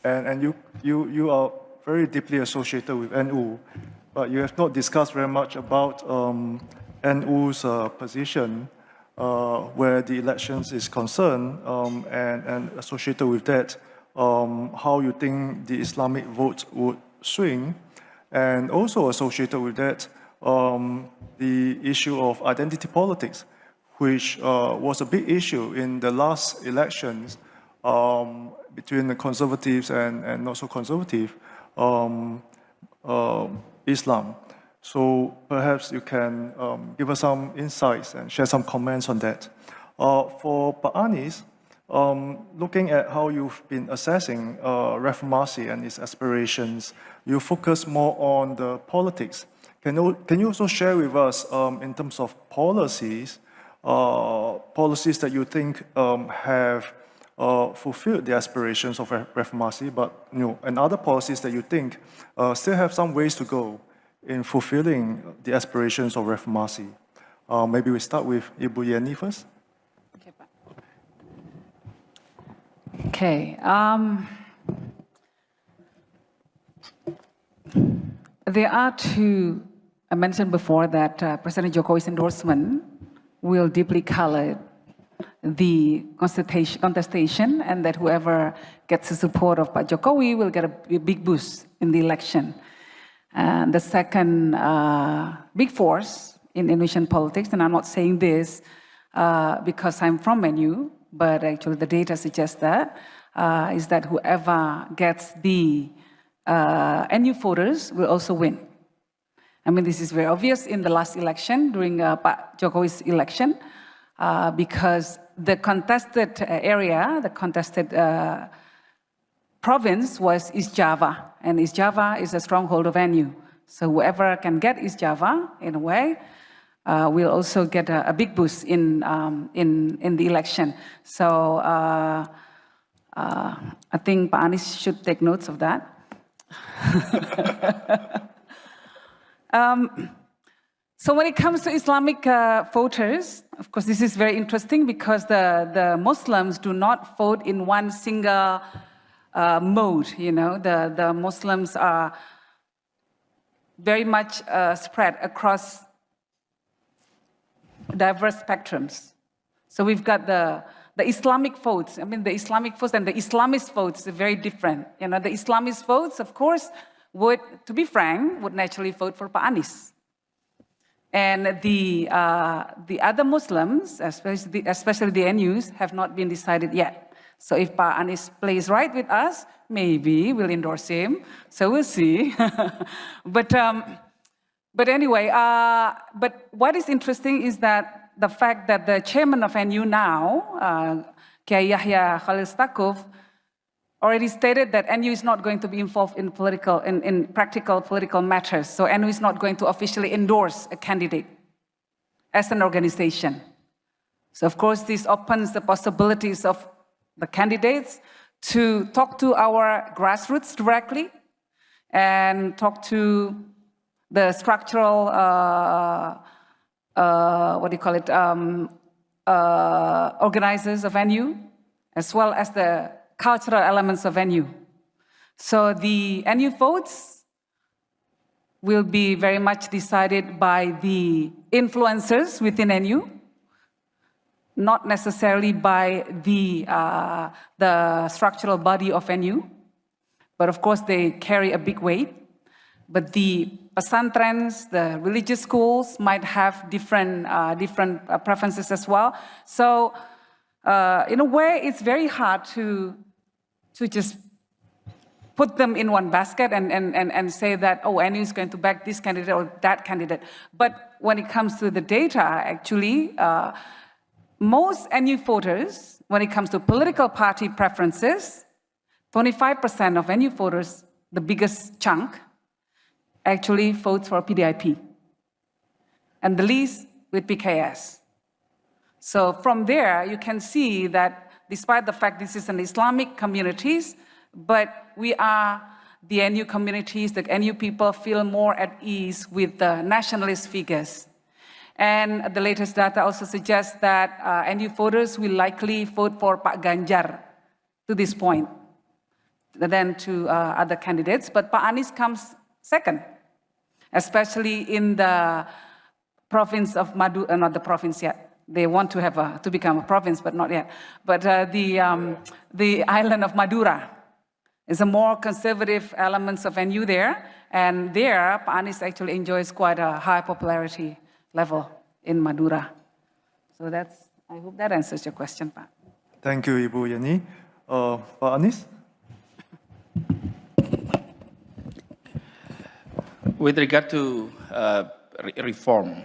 and you are very deeply associated with NU, but you have not discussed very much about NU's position where the elections is concerned, and associated with that, how you think the Islamic vote would swing, and also associated with that, the issue of identity politics, which was a big issue in the last elections between the conservatives and not so conservative Islam. So perhaps you can give us some insights and share some comments on that. For Pak Anies, looking at how you've been assessing Reformasi and its aspirations, you focus more on the politics. Can you also share with us, in terms of policies that you think have fulfilled the aspirations of Reformasi, but and other policies that you think still have some ways to go in fulfilling the aspirations of Reformasi? Maybe we start with Ibu Yenny first. Okay. There are two. I mentioned before that President Jokowi's endorsement will deeply color the contestation, and that whoever gets the support of Pak Jokowi will get a big boost in the election. And the second big force in Indonesian politics, and I'm not saying this because I'm from NU, but actually the data suggests that, is that whoever gets the NU voters will also win. I mean, this is very obvious in the last election, during Pak Jokowi's election, because the contested area, the contested province was East Java, and East Java is a stronghold of NU. So whoever can get East Java, in a way, will also get a big boost in the election. So I think Pak Anies should take notes of that. So when it comes to Islamic voters, of course, this is very interesting because the Muslims do not vote in one single mode. The Muslims are very much spread across diverse spectrums. So we've got the Islamic votes. I mean, the Islamic votes and the Islamist votes are very different. The Islamist votes, of course, would, to be frank, would naturally vote for Pak Anies. And the other Muslims, especially the NUs, have not been decided yet. So if Pak Anies plays right with us, maybe we'll endorse him. So we'll see. But anyway, but what is interesting is that the fact that the chairman of NU now, Kiai Yahya Khalil Stakuf, already stated that NU is not going to be involved in practical political matters. So NU is not going to officially endorse a candidate as an organization. So of course, this opens the possibilities of the candidates to talk to our grassroots directly and talk to the structural, organizers of NU, as well as the cultural elements of NU. So the NU votes will be very much decided by the influencers within NU, not necessarily by the structural body of NU, but of course they carry a big weight. But the pesantrens, the religious schools might have different preferences as well. So in a way, it's very hard to just put them in one basket and say that, oh, NU is going to back this candidate or that candidate. But when it comes to the data, actually, most NU voters, when it comes to political party preferences, 25% of NU voters, the biggest chunk, actually votes for PDIP, and the least with PKS. So from there, you can see that despite the fact this is an Islamic communities, but we are the NU communities, the NU people feel more at ease with the nationalist figures. And the latest data also suggests that NU voters will likely vote for Pak Ganjar to this point. than to other candidates, but Pak Anies comes second, especially in the province of Madura, not the province yet. They want to have to become a province, but not yet. But the island of Madura is a more conservative elements of NU there, and there Pak Anies actually enjoys quite a high popularity level in Madura. So that's, I hope that answers your question, Pak. Thank you, Ibu Yenny. Pak Anies? With regard to reform,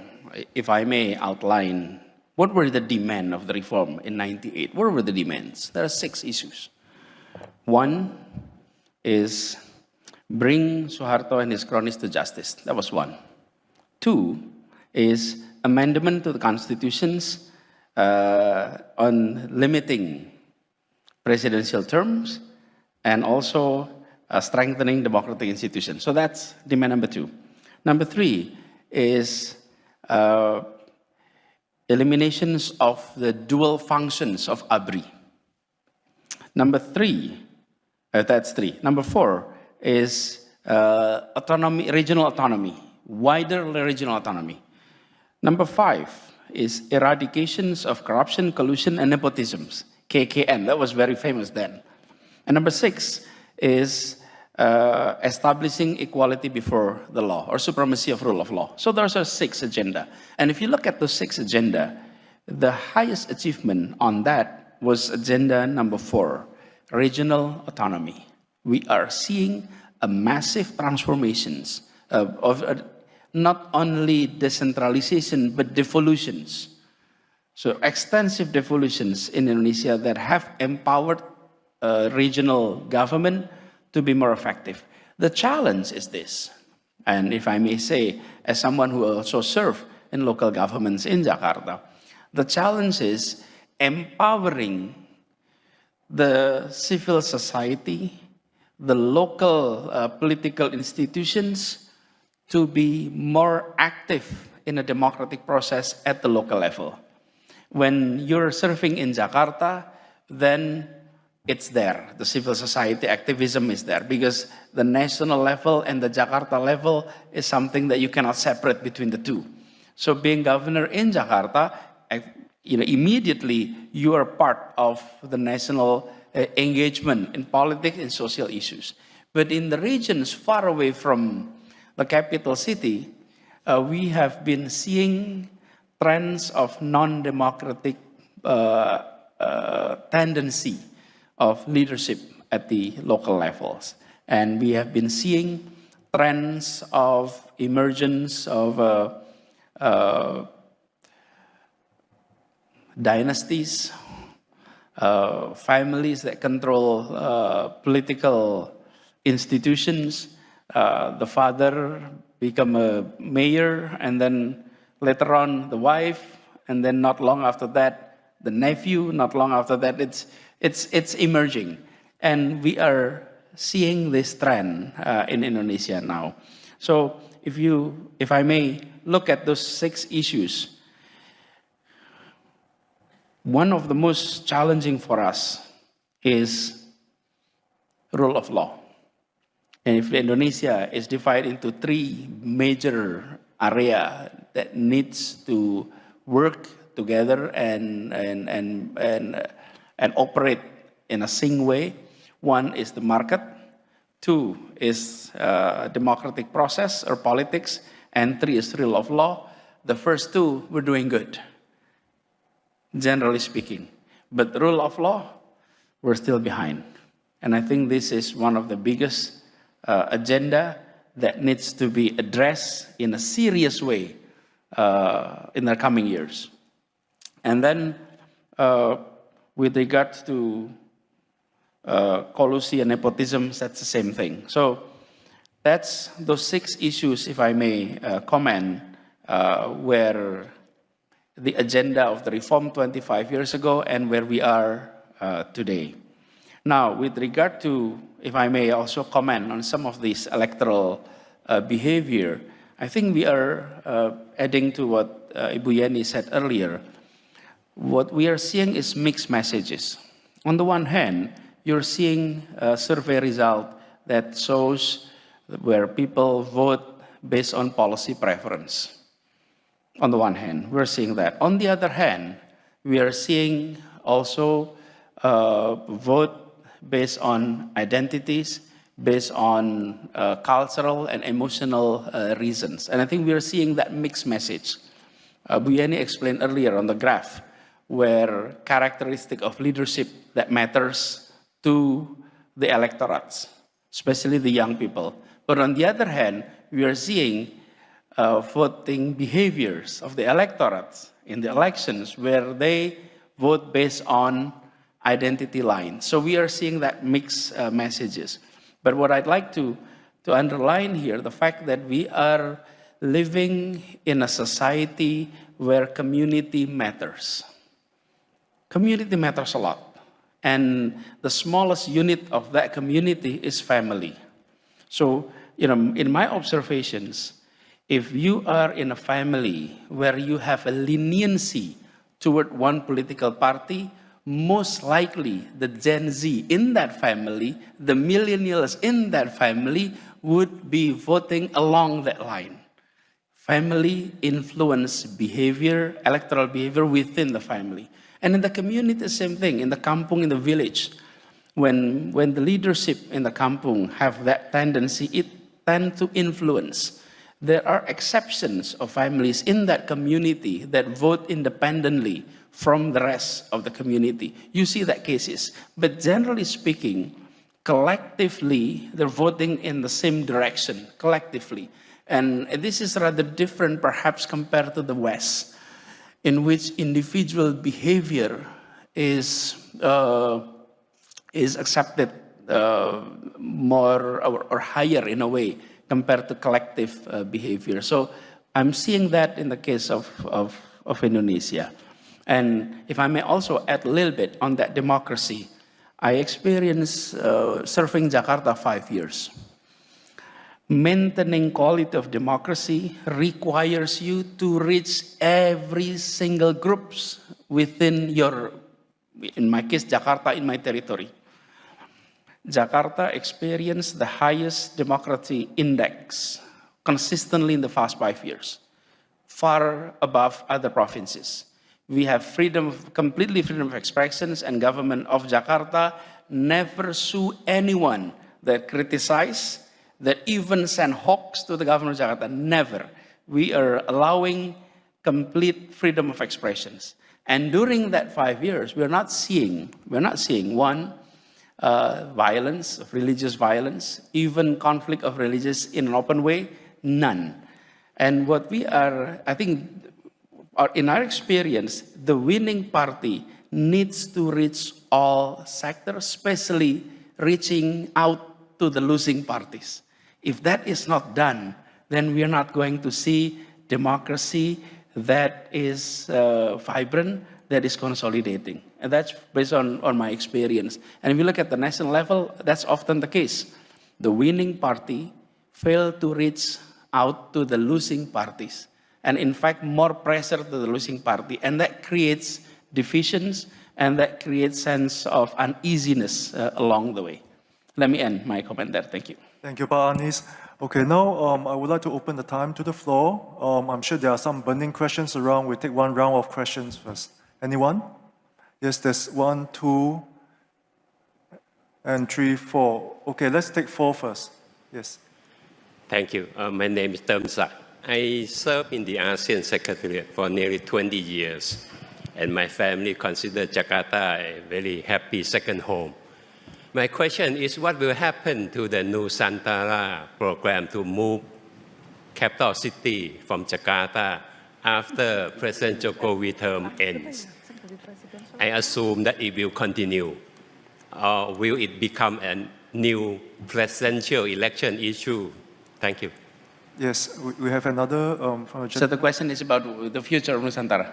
if I may outline, what were the demands of the reform in '98? What were the demands? There are 6 issues. One is bring Suharto and his cronies to justice. That was 1. 2 is amendment to the constitutions on limiting presidential terms and also strengthening democratic institutions. So that's demand number 2. Number 3 is eliminations of the dual functions of ABRI. Number 3, that's 3. Number 4 is autonomy, regional autonomy, wider regional autonomy. Number 5 is eradications of corruption, collusion, and nepotisms, KKN. That was very famous then. And number 6 is establishing equality before the law, or supremacy of rule of law. So those are 6 agenda. And if you look at those 6 agenda, the highest achievement on that was agenda number 4, regional autonomy. We are seeing a massive transformations of not only decentralization, but devolutions. So extensive devolutions in Indonesia that have empowered regional government to be more effective. The challenge is this, and if I may say, as someone who also served in local governments in Jakarta, the challenge is empowering the civil society, the local political institutions to be more active in a democratic process at the local level. When you're serving in Jakarta, then it's there. The civil society activism is there because the national level and the Jakarta level is something that you cannot separate between the two. So being governor in Jakarta, immediately you are part of the national engagement in politics and social issues. But in the regions far away from the capital city, we have been seeing trends of non-democratic tendency of leadership at the local levels. And we have been seeing trends of emergence of dynasties, families that control political institutions. The father become a mayor, and then later on the wife, and then not long after that, the nephew, not long after that, it's emerging. And we are seeing this trend in Indonesia now. So if I may look at those 6 issues, one of the most challenging for us is rule of law. And if Indonesia is divided into 3 major areas that needs to work together and operate in a sync way. 1 is the market, 2 is democratic process or politics, and 3 is rule of law. The first 2, we're doing good, generally speaking. But the rule of law, we're still behind. And I think this is one of the biggest agenda that needs to be addressed in a serious way in the coming years. And then with regard to collusion and nepotism, that's the same thing. So that's those 6 issues, if I may comment, where the agenda of the reform 25 years ago and where we are today. Now, with regard to, if I may also comment on some of this electoral behavior, I think we are adding to what Ibu Yenny said earlier. What we are seeing is mixed messages. On the one hand, you're seeing a survey result that shows where people vote based on policy preference. On the one hand, we're seeing that. On the other hand, we are seeing also vote based on identities, based on cultural and emotional reasons. And I think we are seeing that mixed message. Bu Yenny explained earlier on the graph where characteristic of leadership that matters to the electorates, especially the young people. But on the other hand, we are seeing voting behaviors of the electorates in the elections where they vote based on identity lines. So we are seeing that mixed messages. But what I'd like to underline here, the fact that we are living in a society where community matters. Community matters a lot. And the smallest unit of that community is family. So, in my observations, if you are in a family where you have a leniency toward one political party, most likely the Gen Z in that family, the millennials in that family would be voting along that line. Family influence behavior, electoral behavior within the family. And in the community, the same thing. In the kampung, in the village, when the leadership in the kampung have that tendency, it tends to influence. There are exceptions of families in that community that vote independently from the rest of the community. You see that cases. But generally speaking, collectively, they're voting in the same direction, collectively. And this is rather different, perhaps, compared to the West, in which individual behavior is accepted more or higher in a way compared to collective behavior. So I'm seeing that in the case of Indonesia. And if I may also add a little bit on that democracy, I experienced serving Jakarta 5 years. Maintaining quality of democracy requires you to reach every single groups within your, in my case, Jakarta, in my territory. Jakarta experienced the highest democracy index consistently in the past 5 years, far above other provinces. We have completely freedom of expressions, and government of Jakarta never sue anyone that criticize, that even send hawks to the government of Jakarta, never. We are allowing complete freedom of expressions. And during that 5 years, we're not seeing one, violence, religious violence, even conflict of religious in an open way, none. And what we are, I think, in our experience, the winning party needs to reach all sectors, especially reaching out to the losing parties. If that is not done, then we are not going to see democracy that is vibrant, that is consolidating. And that's based on my experience. And if you look at the national level, that's often the case. The winning party failed to reach out to the losing parties. And in fact, more pressure to the losing party. And that creates divisions, and that creates sense of uneasiness along the way. Let me end my comment there. Thank you. Thank you, Pak Anies. Okay, now I would like to open the time to the floor. I'm sure there are some burning questions around. We'll take one round of questions first. Anyone? Yes, there's 1, 2, and 3, 4. Okay, let's take 4 first. Yes. Thank you. My name is Terima. I served in the ASEAN Secretariat for nearly 20 years, and my family considers Jakarta a very happy second home. My question is, what will happen to the Nusantara program to move capital city from Jakarta after President Jokowi term ends? I assume that it will continue. Or will it become a new presidential election issue? Thank you. Yes, we have another. So the question is about the future of Nusantara.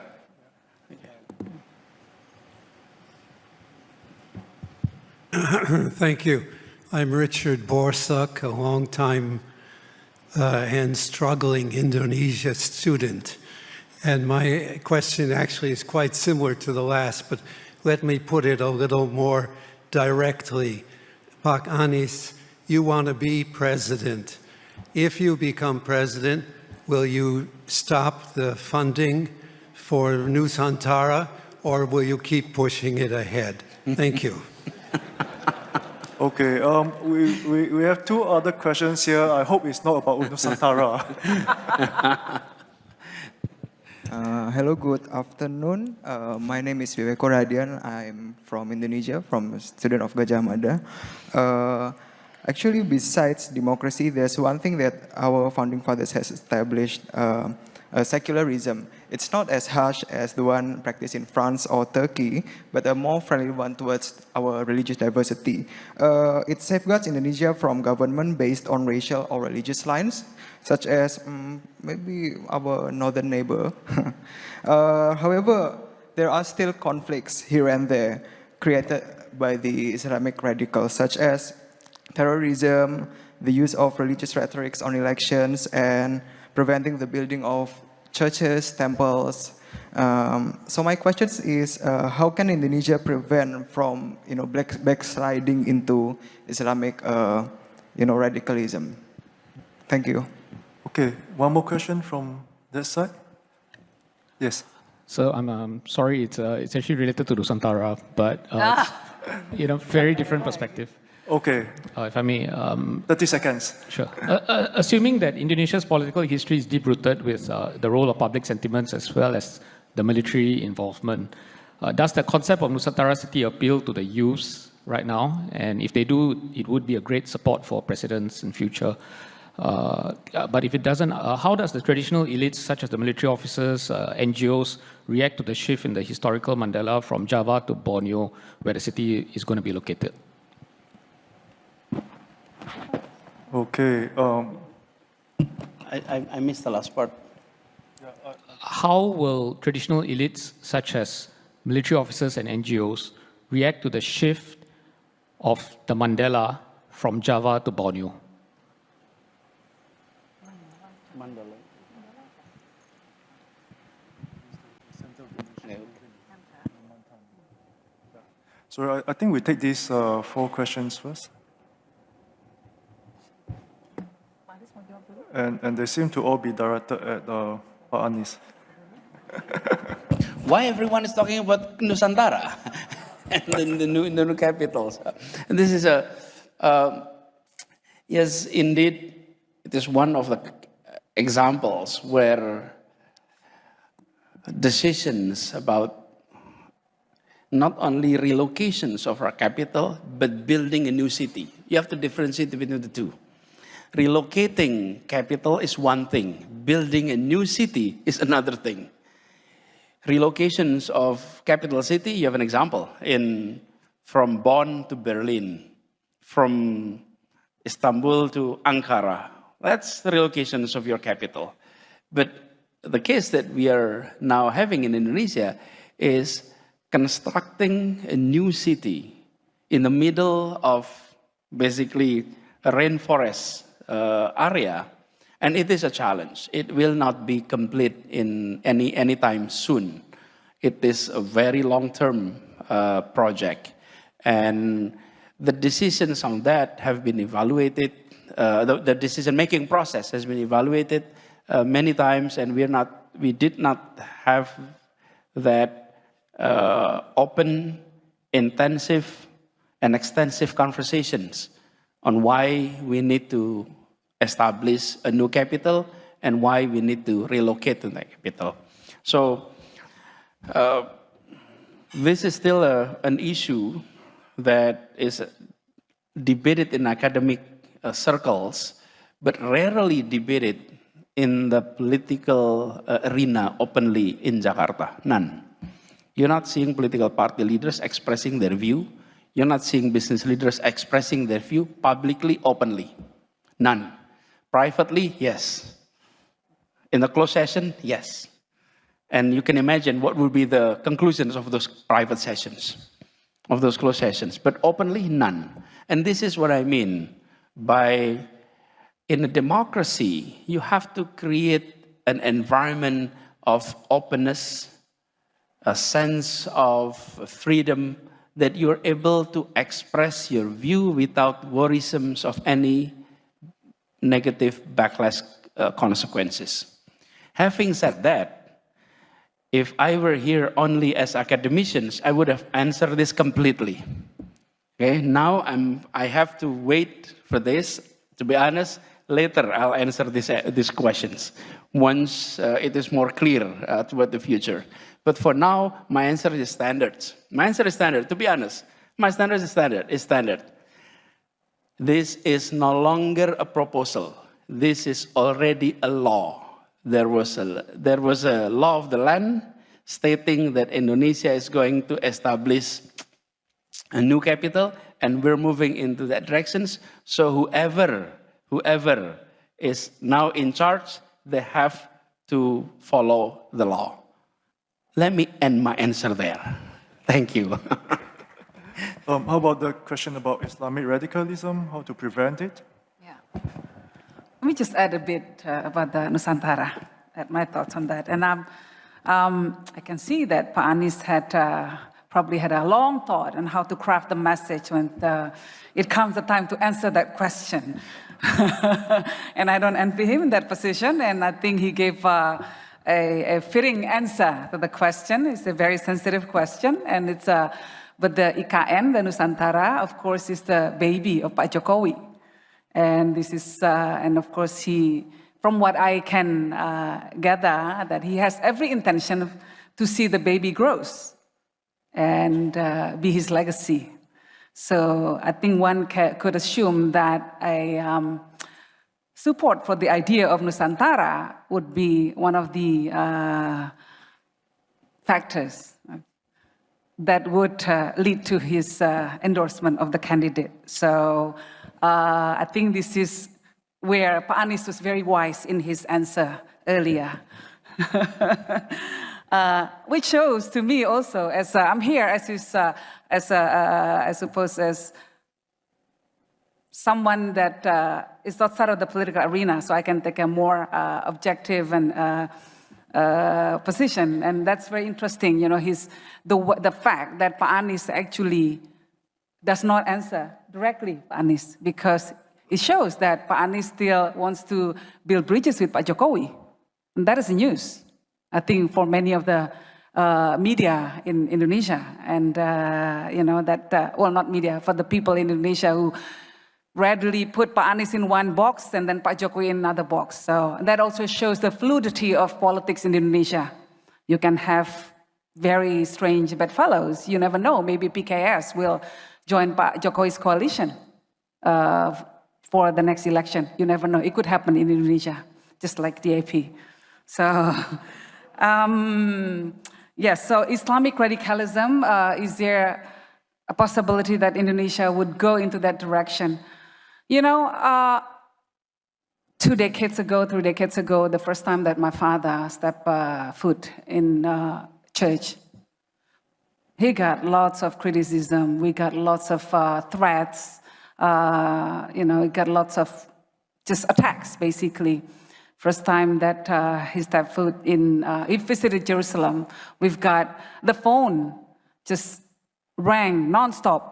Thank you. I'm Richard Borsuk, a long-time and struggling Indonesia student. And my question actually is quite similar to the last, but let me put it a little more directly. Pak Anies, you want to be president. If you become president, will you stop the funding for Nusantara, or will you keep pushing it ahead? Thank you. Okay, we have two other questions here. I hope it's not about Nusantara. Hello, good afternoon. My name is Viveko Radian. I'm from Indonesia, from a student of Gajah Mada. Actually, besides democracy, there's one thing that our founding fathers has established, secularism. It's not as harsh as the one practiced in France or Turkey, but a more friendly one towards our religious diversity. It safeguards Indonesia from government based on racial or religious lines, such as maybe our northern neighbor. However, there are still conflicts here and there created by the Islamic radicals, such as terrorism, the use of religious rhetorics on elections, and preventing the building of churches, temples. So my question is, how can Indonesia prevent from backsliding into Islamic radicalism? Thank you. Okay, one more question from that side. Yes. So I'm sorry, it's actually related to Nusantara, but very different perspective. Okay. If I may. 30 seconds. Sure. Assuming that Indonesia's political history is deep-rooted with the role of public sentiments as well as the military involvement, does the concept of Nusantara City appeal to the youths right now? And if they do, it would be a great support for presidents in future. But if it doesn't, how does the traditional elites, such as the military officers, NGOs, react to the shift in the historical Mandala from Java to Borneo, where the city is going to be located? Okay. I missed the last part. How will traditional elites, such as military officers and NGOs, react to the shift of the Mandela from Java to Borneo? So I think we take these 4 questions first. And they seem to all be directed at Pak Anies. Why everyone is talking about Nusantara and the new capitals? And this is yes, indeed, it is one of the examples where decisions about not only relocations of our capital, but building a new city. You have to differentiate between the two. Relocating capital is one thing. Building a new city is another thing. Relocations of capital city, you have an example, from Bonn to Berlin, from Istanbul to Ankara. That's the relocations of your capital. But the case that we are now having in Indonesia is constructing a new city in the middle of basically a rainforest area, and it is a challenge. It will not be complete in any time soon. It is a very long-term project, and the decisions on that have been evaluated. The decision-making process has been evaluated many times, and we did not have that open, intensive, and extensive conversations on why we need to establish a new capital and why we need to relocate to that capital. So this is still an issue that is debated in academic circles, but rarely debated in the political arena openly in Jakarta. None. You're not seeing political party leaders expressing their view. You're not seeing business leaders expressing their view publicly, openly. None. Privately, yes. In the closed session, yes. And you can imagine what will be the conclusions of those private sessions, of those closed sessions. But openly, none. And this is what I mean by, in a democracy, you have to create an environment of openness, a sense of freedom that you're able to express your view without worrisomes of any negative backlash consequences. Having said that, if I were here only as academicians, I would have answered this completely. Okay, now I have to wait for this. To be honest, later I'll answer these questions once it is more clear toward the future. But for now, my answer is standard. My answer is standard, to be honest. My standard is standard. This is no longer a proposal. This is already a law. There was a law of the land stating that Indonesia is going to establish a new capital, and we're moving into that direction. So whoever is now in charge, they have to follow the law. Let me end my answer there. Thank you. How about the question about Islamic radicalism, how to prevent it? Yeah. Let me just add a bit about the Nusantara, add my thoughts on that. And I can see that Pak Anies had probably had a long thought on how to craft the message when it comes the time to answer that question. And I don't envy him in that position, and I think he gave a fitting answer to the question. It's a very sensitive question, and it's but the IKN, the Nusantara, of course, is the baby of Pak Jokowi. And this is, and of course, from what I can gather, that he has every intention to see the baby grows and be his legacy. So I think one could assume that a support for the idea of Nusantara would be one of the factors that would lead to his endorsement of the candidate. So I think this is where Pak Anies was very wise in his answer earlier. Which shows to me also, as I'm here as I suppose as someone that is outside of the political arena, so I can take a more objective and position, and that's very interesting. You know, the fact that Pak Anies actually does not answer directly Pak Anies, because it shows that Pak Anies still wants to build bridges with Pak Jokowi, and that is the news, I think, for many of the media in Indonesia, and you know that well, not media, for the people in Indonesia who readily put Pak Anies in one box and then Pak Jokowi in another box. So that also shows the fluidity of politics in Indonesia. You can have very strange bedfellows. You never know. Maybe PKS will join Pak Jokowi's coalition for the next election. You never know. It could happen in Indonesia, just like DAP. So, yes, so Islamic radicalism, is there a possibility that Indonesia would go into that direction? You know, 3 decades ago, the first time that my father stepped foot in church, he got lots of criticism. We got lots of threats. You know, he got lots of just attacks, basically. First time that he stepped foot in, he visited Jerusalem, we've got the phone just rang nonstop.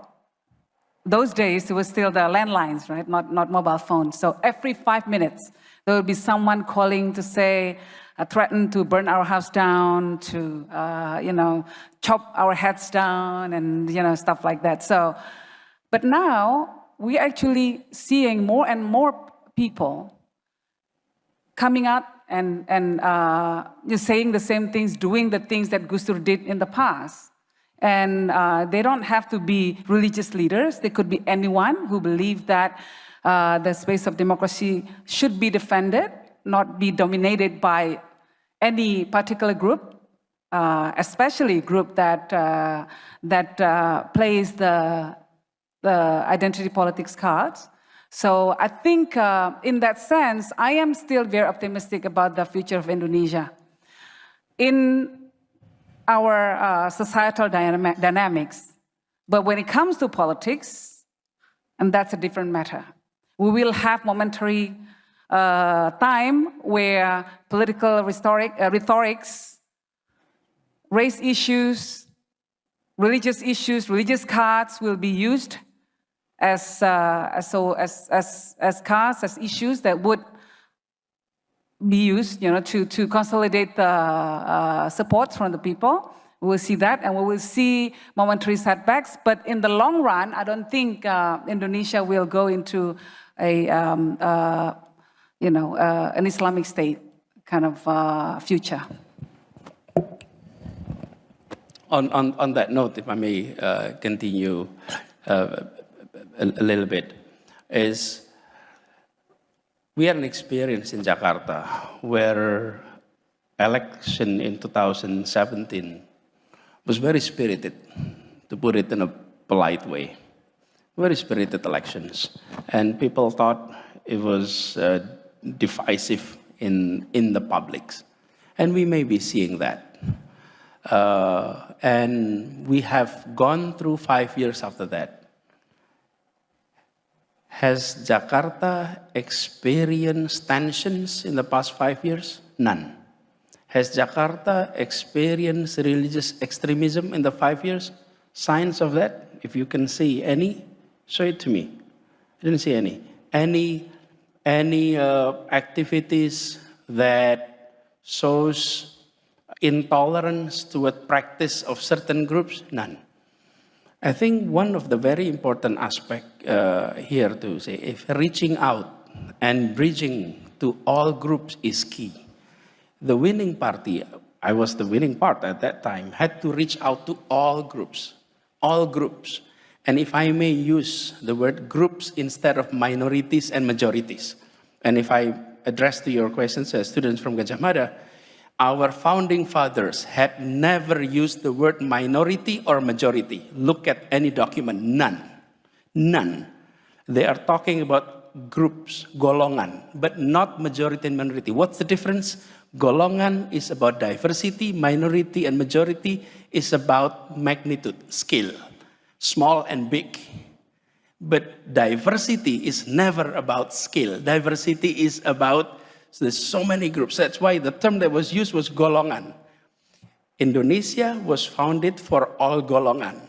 Those days, it was still the landlines, right? Not mobile phones. So every 5 minutes, there would be someone calling to say, threaten to burn our house down, to, you know, chop our heads down, and, you know, stuff like that. So, but now, we're actually seeing more and more people coming out and just saying the same things, doing the things that Gus Dur did in the past. And they don't have to be religious leaders. They could be anyone who believes that the space of democracy should be defended, not be dominated by any particular group, especially a group that plays the identity politics cards. So I think in that sense, I am still very optimistic about the future of Indonesia. In our societal dynamics, but when it comes to politics, and that's a different matter. We will have momentary time where political rhetorics raise issues religious issues, religious cards will be used as cards, as issues that would be used, to consolidate the support from the people. We will see that, and we will see momentary setbacks. But in the long run, I don't think Indonesia will go into an Islamic state kind of future. On that note, if I may continue a little bit, is we had an experience in Jakarta where election in 2017 was very spirited, to put it in a polite way. Very spirited elections. And people thought it was divisive in the publics. And we may be seeing that. And we have gone through 5 years after that. Has Jakarta experienced tensions in the past 5 years? None. Has Jakarta experienced religious extremism in the 5 years? Signs of that? If you can see any, show it to me. I didn't see any. Any activities that shows intolerance toward practice of certain groups? None. I think one of the very important aspects here to say, if reaching out and bridging to all groups is key. The winning party, I was the winning part at that time, had to reach out to all groups. All groups. And if I may use the word groups instead of minorities and majorities. And if I address to your questions as students from Gajah Mada, our founding fathers had never used the word minority or majority. Look at any document, none. None. They are talking about groups, golongan, but not majority and minority. What's the difference? Golongan is about diversity, minority and majority is about magnitude, scale, small and big. But diversity is never about scale. Diversity is about, so there's so many groups. That's why the term that was used was golongan. Indonesia was founded for all golongan.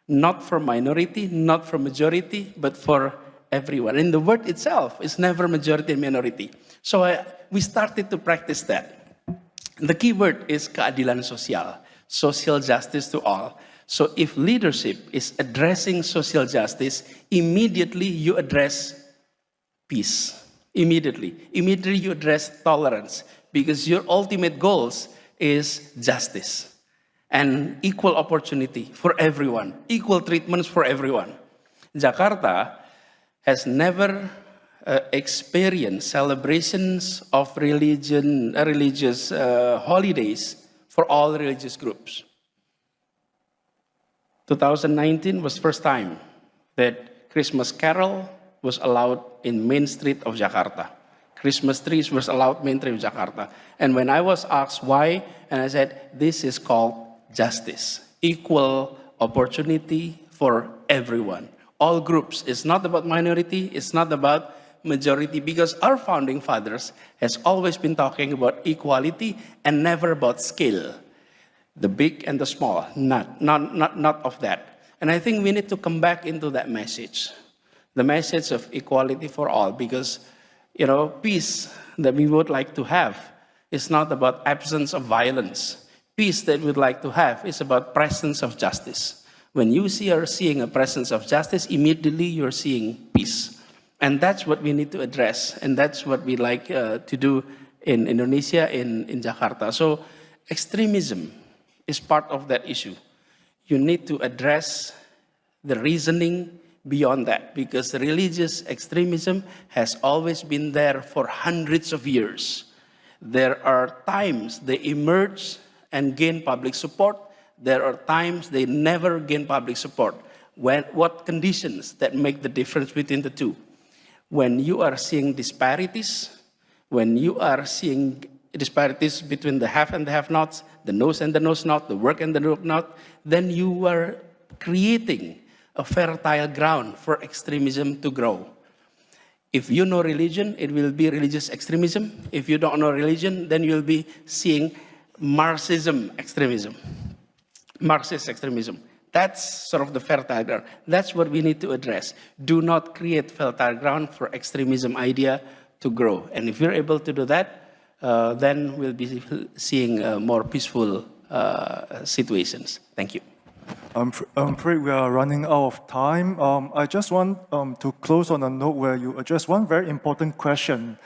Not for minority, not for majority, but for everyone. And the word itself is never majority and minority. So we started to practice that. The key word is keadilan sosial, social justice to all. So if leadership is addressing social justice, immediately you address peace. Immediately you address tolerance, because your ultimate goals is justice and equal opportunity for everyone, equal treatments for everyone. Jakarta has never experienced celebrations of religious holidays for all religious groups. 2019 was first time that Christmas carol was allowed in main street of Jakarta. Christmas trees was allowed main street of Jakarta. And when I was asked why, and I said, this is called justice. Equal opportunity for everyone. All groups. It's not about minority, it's not about majority, because our founding fathers has always been talking about equality and never about scale. The big and the small, not of that. And I think we need to come back into that message. The message of equality for all, because, peace that we would like to have is not about absence of violence. Peace that we'd like to have is about presence of justice. When you are seeing a presence of justice, immediately you're seeing peace. And that's what we need to address. And that's what we like to do in Indonesia, in Jakarta. So extremism is part of that issue. You need to address the reasoning beyond that, because religious extremism has always been there for hundreds of years. There are times they emerge and gain public support. There are times they never gain public support. What conditions that make the difference between the two? When you are seeing disparities, when you are seeing disparities between the have and the have-nots, the knows and the knows not, the work and the work not, then you are creating a fertile ground for extremism to grow. If you know religion, it will be religious extremism. If you don't know religion, then you'll be seeing Marxism extremism. Marxist extremism. That's sort of the fertile ground. That's what we need to address. Do not create fertile ground for extremism idea to grow. And if we're able to do that, then we'll be seeing more peaceful situations. Thank you. I'm afraid we are running out of time. I just want to close on a note where you address one very important question.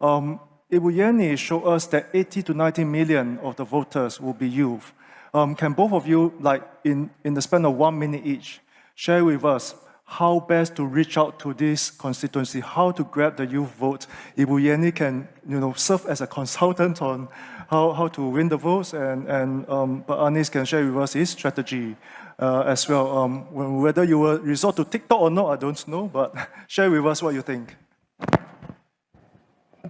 Ibu Yenny showed us that 80 to 90 million of the voters will be youth. Can both of you, like in the span of 1 minute each, share with us how best to reach out to this constituency, how to grab the youth vote? Ibu Yenny can, serve as a consultant on how to win the votes, and Pak Anies can share with us his strategy as well. Whether you will resort to TikTok or not, I don't know, but share with us what you think.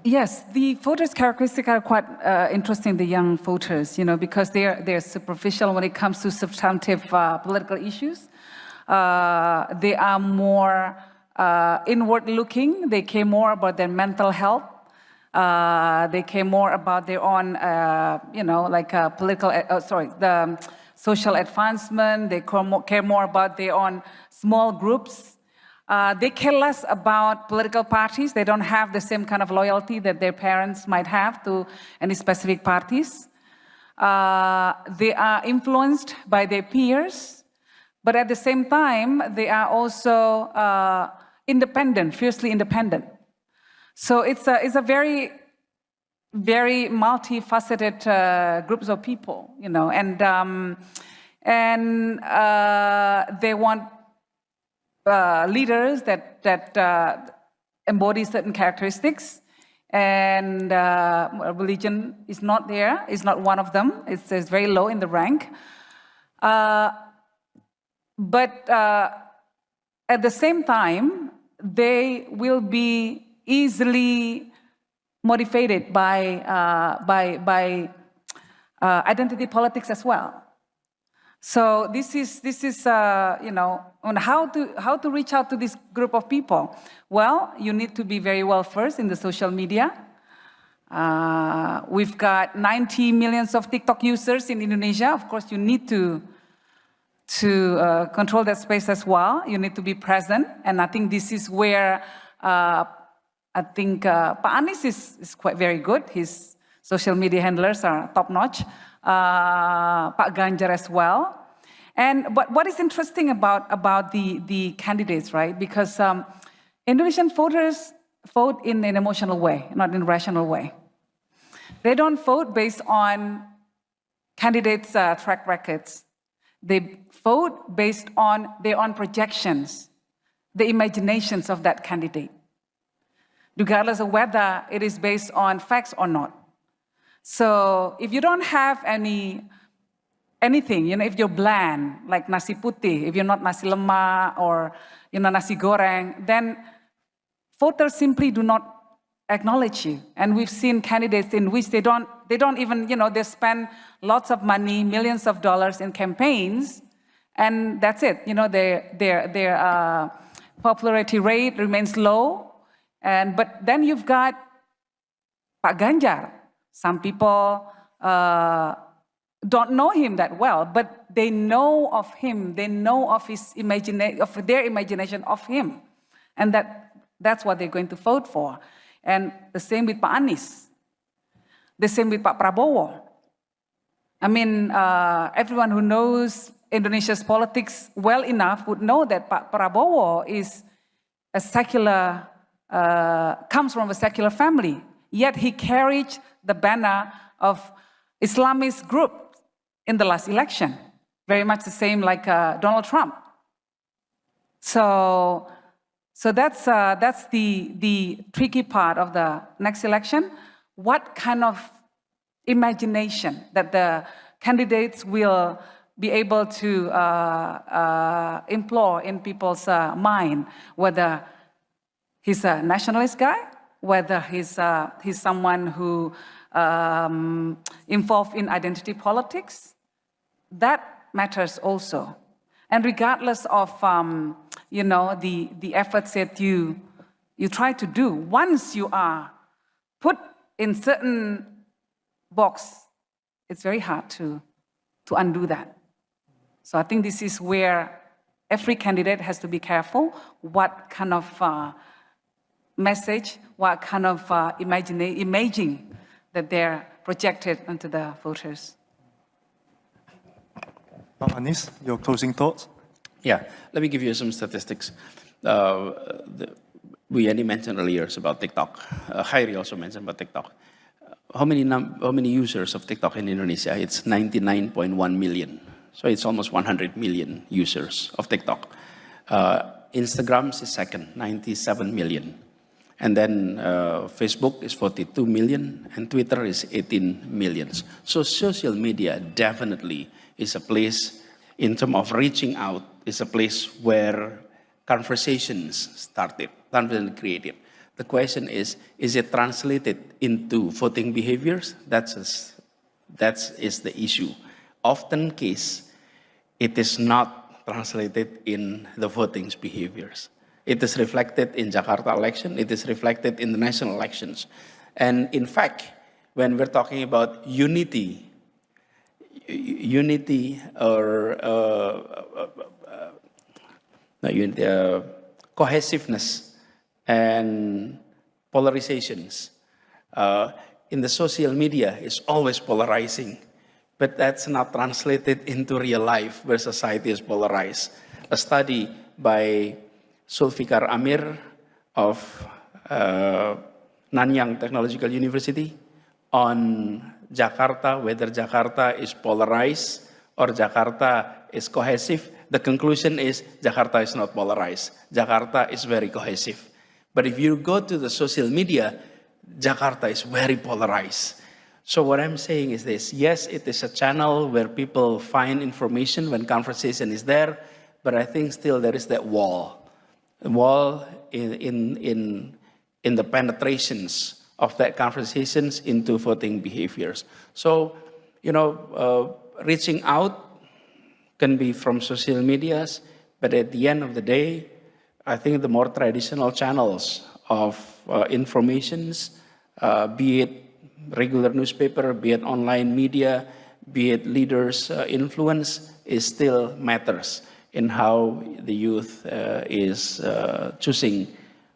Yes, the voters' characteristics are quite interesting, the young voters, because they're superficial when it comes to substantive political issues. They are more inward-looking. They care more about their mental health. They care more about their own, the social advancement. They care more about their own small groups. They care less about political parties. They don't have the same kind of loyalty that their parents might have to any specific parties. They are influenced by their peers, but at the same time, they are also independent, fiercely independent. So it's a very, very multifaceted groups of people, and they want leaders that embody certain characteristics, and religion is not there, is not one of them. It's very low in the rank. But at the same time, they will be easily motivated by identity politics as well. So this is on how to reach out to this group of people. Well, you need to be very well versed in the social media. We've got 90 million of TikTok users in Indonesia. Of course, you need to control that space as well. You need to be present, and I think this is where I think Pak Anies is quite very good. His social media handlers are top-notch. Pak Ganjar as well. But what is interesting about the candidates, right? Because Indonesian voters vote in an emotional way, not in a rational way. They don't vote based on candidates' track records. They vote based on their own projections, the imaginations of that candidate, regardless of whether it is based on facts or not. So if you don't have anything, if you're bland, like nasi putih, if you're not nasi lemak or nasi goreng, then voters simply do not acknowledge you. And we've seen candidates in which they don't even, they spend lots of money, millions of dollars in campaigns, and that's it. Their popularity rate remains low. But then you've got Pak Ganjar. Some people don't know him that well, but they know of him. They know of their imagination of him, and that's what they're going to vote for. And the same with Pak Anies. The same with Pak Prabowo. I mean, everyone who knows Indonesia's politics well enough would know that Pak Prabowo is a secular, comes from a secular family. Yet he carried the banner of Islamist group in the last election. Very much the same like Donald Trump. So that's the tricky part of the next election. What kind of imagination that the candidates will be able to employ in people's mind, whether he's a nationalist guy, whether he's someone who involved in identity politics, that matters also. And regardless of the efforts that you try to do, once you are put in certain box, it's very hard to undo that. So I think this is where every candidate has to be careful what kind of message, what kind of imaging that they're projected onto the voters. Anis, your closing thoughts? Yeah, let me give you some statistics. Yenny mentioned earlier about TikTok. Khairi also mentioned about TikTok. How many users of TikTok in Indonesia? It's 99.1 million. So it's almost 100 million users of TikTok. Instagram is second, 97 million. And then Facebook is 42 million, and Twitter is 18 million. So social media definitely is a place, in terms of reaching out, is a place where conversations started, created. The question is it translated into voting behaviors? That is the issue. Often case, it is not translated in the voting behaviors. It is reflected in Jakarta election. It is reflected in the national elections. And in fact, when we're talking about unity or cohesiveness and polarizations, in the social media is always polarizing, but that's not translated into real life where society is polarized. A study by Zulfikar Amir of Nanyang Technological University on Jakarta, whether Jakarta is polarized or Jakarta is cohesive. The conclusion is Jakarta is not polarized. Jakarta is very cohesive. But if you go to the social media, Jakarta is very polarized. So what I'm saying is this: yes, it is a channel where people find information when conversation is there, but I think still there is that wall in the penetrations of that conversations into voting behaviors. So, reaching out can be from social medias, but at the end of the day, I think the more traditional channels of informations, be it regular newspaper, be it online media, be it leaders' influence, is still matters in how the youth is choosing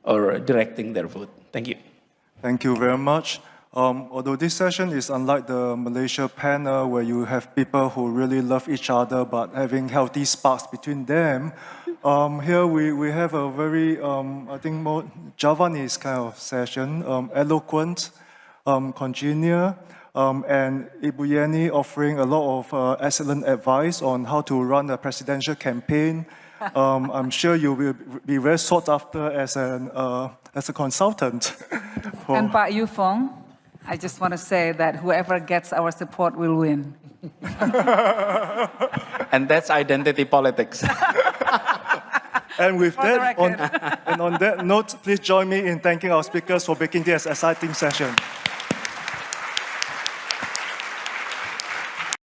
or directing their vote. Thank you. Thank you very much. Although this session is unlike the Malaysia panel where you have people who really love each other but having healthy sparks between them, here we have a very, I think, more Javanese kind of session, eloquent, congenial, and Ibu Yenny offering a lot of excellent advice on how to run a presidential campaign. I'm sure you will be very sought after as a consultant. And Pak Yufong, I just want to say that whoever gets our support will win. And that's identity politics. And with that, on that note, please join me in thanking our speakers for making this an exciting session.